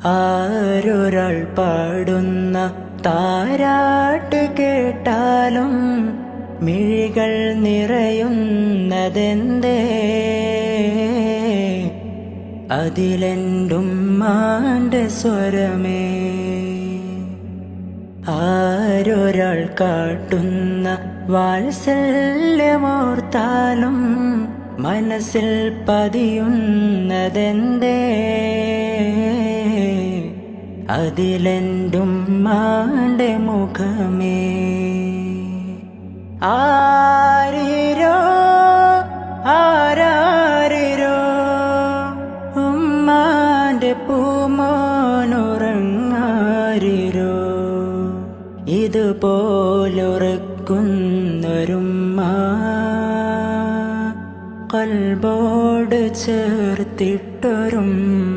ആരൊരാൾ പാടുന്ന താരാട്ട് കേട്ടാലും മിഴികൾ നിറയുന്നതെന്തേ? അതിലെന്റുമ്മാന്റെ സ്വരമേ. ആരൊരാൾ കാട്ടുന്ന വാത്സല്യമോർത്താലും മനസ്സിൽ പതിയുന്നതെന്തേ? അതിലെന്റുമ്മാന്റെ മുഖമേ. ആരിരോ ആരാരിരോ ഉമ്മാന്റെ പൂമോനുറങ്ങാരിരോ. ഇതുപോലുറക്കുന്നൊരുമ്മ കൽബോട് ചേർത്തിട്ടൊരുമ്മ.